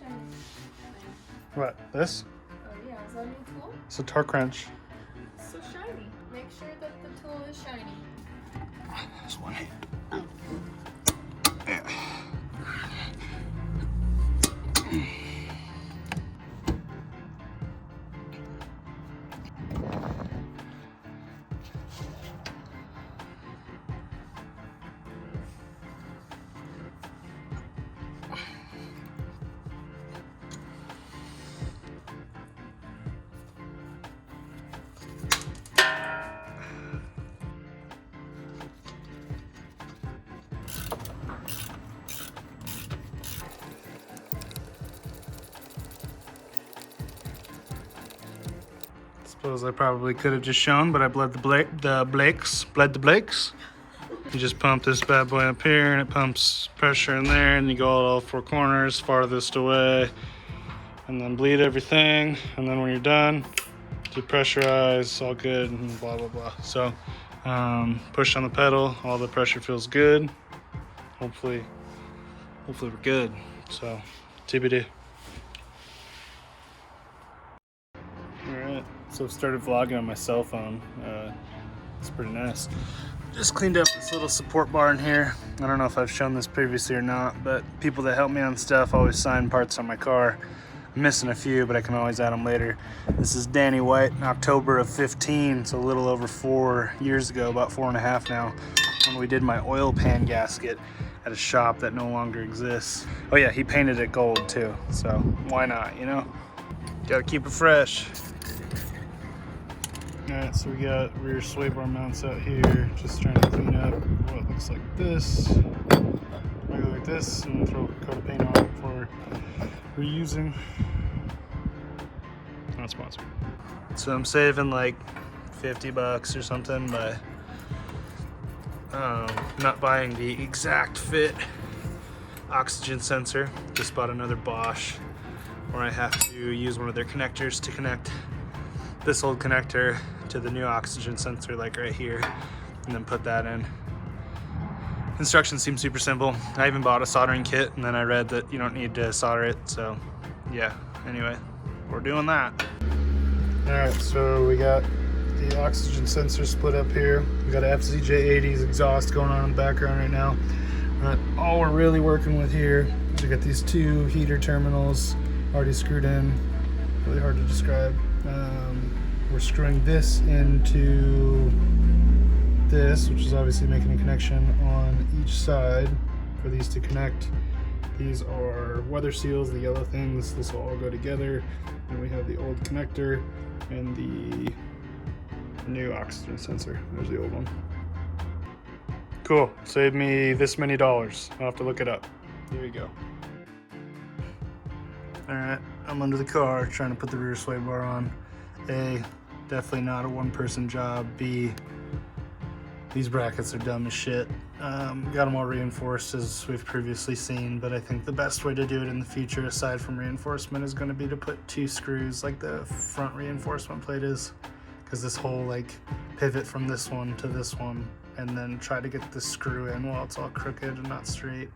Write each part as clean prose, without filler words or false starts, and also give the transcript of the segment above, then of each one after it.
shiny. What, this? Oh yeah, is that a new tool? It's a torque wrench. It's so shiny. Make sure that the tool is shiny. This one. Yeah. Suppose I probably could have just shown, but I bled the Blakes. You just pump this bad boy up here, and it pumps pressure in there, and you go all four corners, farthest away, and then bleed everything. And then when you're done, depressurize, all good, and blah blah blah. So push on the pedal, all the pressure feels good. Hopefully we're good. So TBD. Alright, so I've started vlogging on my cell phone. It's pretty nice. Just cleaned up this little support bar in here. I don't know if I've shown this previously or not, but people that help me on stuff always sign parts on my car. I'm missing a few, but I can always add them later. This is Danny White in October of 15, so a little over 4 years ago, about 4.5 now, when we did my oil pan gasket at a shop that no longer exists. Oh yeah, he painted it gold too, so why not, you know? Gotta keep it fresh. Alright, so we got rear sway bar mounts out here. Just trying to clean up what looks like this. I go like this and throw a coat of paint on it before reusing. Not sponsored. So I'm saving like $50 or something by not buying the exact fit oxygen sensor. Just bought another Bosch, where I have to use one of their connectors to connect this old connector to the new oxygen sensor, like right here, and then put that in. Instructions seem super simple. I even bought a soldering kit, and then I read that you don't need to solder it, so yeah. Anyway, we're doing that. Alright, so we got the oxygen sensor split up here. We got a FZJ80's exhaust going on in the background right now. All we're really working with here is we got these two heater terminals already screwed in. Really hard to describe. We're screwing this into this, which is obviously making a connection on each side for these to connect. These are weather seals, the yellow things. This will all go together. And we have the old connector and the new oxygen sensor. There's the old one. Cool, saved me this many dollars. I'll have to look it up. There you go. Alright, I'm under the car trying to put the rear sway bar on. A, definitely not a one-person job. B, these brackets are dumb as shit. Got them all reinforced as we've previously seen, but I think the best way to do it in the future, aside from reinforcement, is going to be to put 2 screws like the front reinforcement plate is, because this whole like pivot from this one to this one, and then try to get the screw in while it's all crooked and not straight.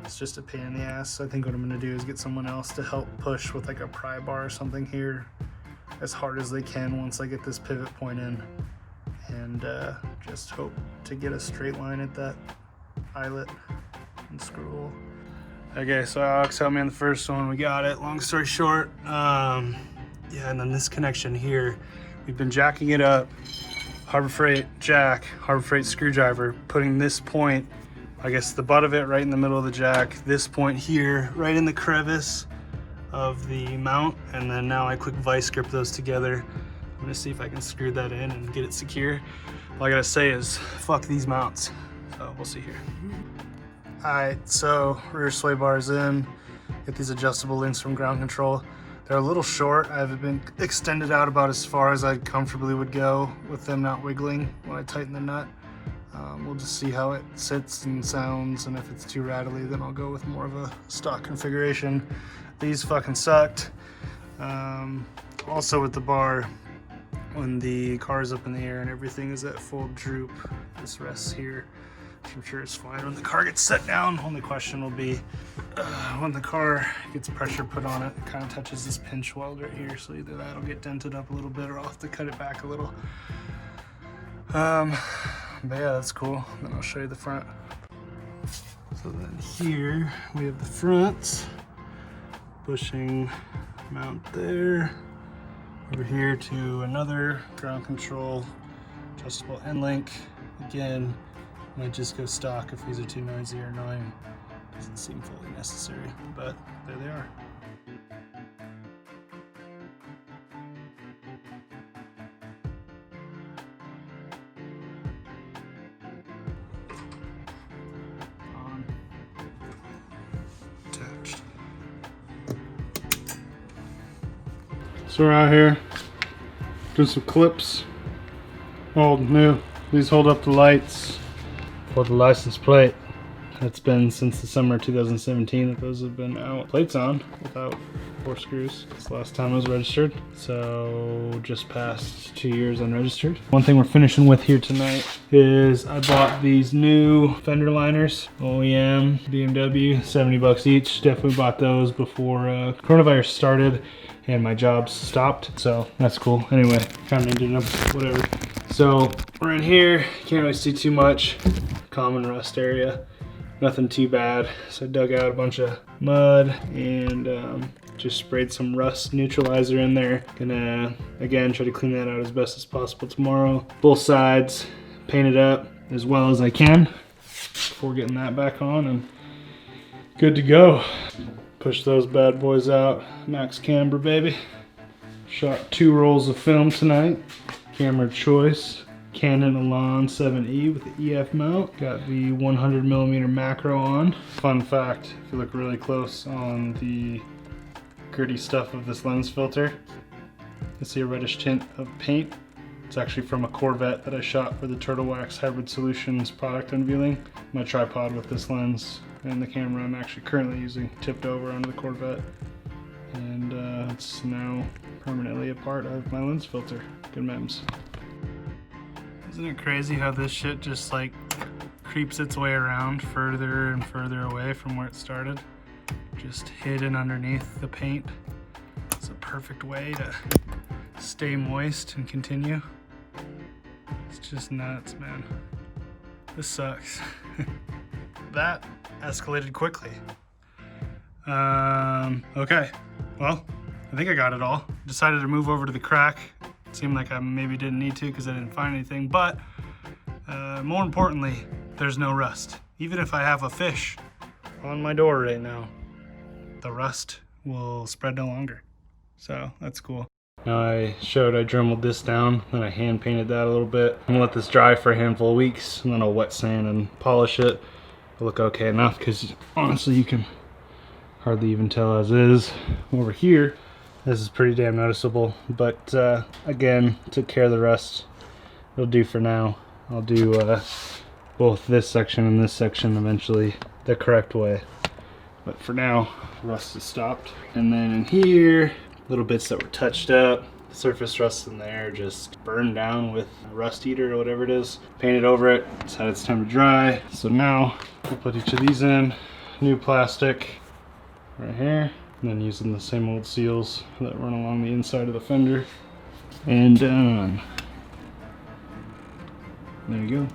It's just a pain in the ass. I think what I'm going to do is get someone else to help push with like a pry bar or something here as hard as they can once I get this pivot point in, and just hope to get a straight line at that eyelet and screw hole. Okay, so Alex helped me on the first one. We got it. Long story short, yeah, and then this connection here, we've been jacking it up. Harbor Freight jack, Harbor Freight screwdriver, putting this point, I guess the butt of it right in the middle of the jack, this point here, right in the crevice of the mount, and then now I quick vice grip those together. I'm gonna see if I can screw that in and get it secure. All I gotta say is, fuck these mounts. So we'll see here. All right, so rear sway bars in. Get these adjustable links from ground control. They're a little short. I haven't been extended out about as far as I comfortably would go with them not wiggling when I tighten the nut. We'll just see how it sits and sounds, and if it's too rattly, then I'll go with more of a stock configuration. These fucking sucked. Also with the bar, when the car is up in the air and everything is at full droop, this rests here. I'm sure it's fine when the car gets set down. Only question will be when the car gets pressure put on it, it kind of touches this pinch weld right here. So either that'll get dented up a little bit or I'll have to cut it back a little. But yeah, that's cool. Then I'll show you the front. So then here we have the front, bushing mount there. Over here to another ground control, adjustable end link. Again, might just go stock if these are too noisy or annoying. Doesn't seem fully necessary, but there they are. On. Attached. So we're out here doing some clips. Old, new. These hold up the lights for the license plate. It's been since the summer 2017 that those have been out. Plates on without 4 screws. It's the last time I was registered. So just past 2 years unregistered. One thing we're finishing with here tonight is I bought these new fender liners. OEM, BMW, 70 bucks each. Definitely bought those before coronavirus started and my jobs stopped. So that's cool. Anyway, kind of ended up whatever. So we're in here, can't really see too much. Common rust area, nothing too bad. So I dug out a bunch of mud and just sprayed some rust neutralizer in there. Gonna, again, try to clean that out as best as possible tomorrow. Both sides painted up as well as I can before getting that back on and good to go. Push those bad boys out. Max camber, baby. Shot 2 rolls of film tonight. Camera choice, Canon Elan 7E with the EF mount. Got the 100mm macro on. Fun fact, if you look really close on the gritty stuff of this lens filter, you see a reddish tint of paint. It's actually from a Corvette that I shot for the Turtle Wax Hybrid Solutions product unveiling. My tripod with this lens and the camera I'm actually currently using tipped over onto the Corvette. And it's now permanently a part of my lens filter. Good memes. Isn't it crazy how this shit just like creeps its way around further and further away from where it started? Just hidden underneath the paint. It's a perfect way to stay moist and continue. It's just nuts, man. This sucks. That escalated quickly. Okay, well, I think I got it all. Decided to move over to the crack. It seemed like I maybe didn't need to because I didn't find anything, but more importantly, there's no rust. Even if I have a fish on my door right now, the rust will spread no longer. So that's cool. Now I dremeled this down, then I hand painted that a little bit. I'm gonna let this dry for a handful of weeks, and then I'll wet sand and polish it. It'll look okay enough because honestly you can hardly even tell as is. Over here, this is pretty damn noticeable, but again, took care of the rust. It'll do for now. I'll do both this section and this section eventually the correct way. But for now, rust is stopped. And then in here, little bits that were touched up, surface rust in there, just burned down with a rust eater or whatever it is. Painted over it, decided it's time to dry. So now, we'll put each of these in, new plastic, right here, and then using the same old seals that run along the inside of the fender, and done. There you go.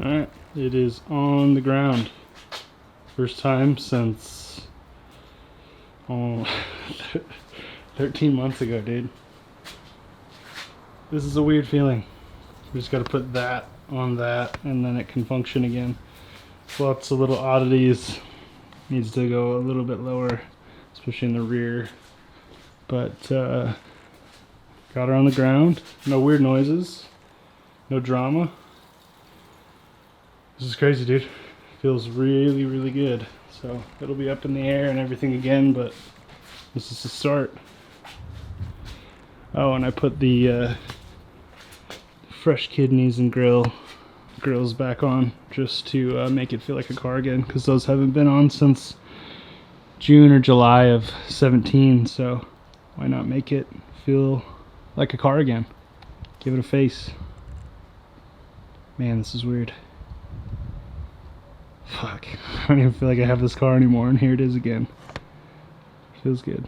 Alright, it is on the ground. First time since 13 months ago, dude. This is a weird feeling. We just gotta put that on that and then it can function again. Lots of little oddities. Needs to go a little bit lower, especially in the rear. But got her on the ground. No weird noises. No drama. This is crazy, dude. Feels really, really good. So it'll be up in the air and everything again, but this is the start. Oh, and I put the fresh kidneys and grills back on just to make it feel like a car again, because those haven't been on since June or July of 17. So why not make it feel like a car again? Give it a face. Man, this is weird. Fuck, I don't even feel like I have this car anymore, and here it is again. Feels good.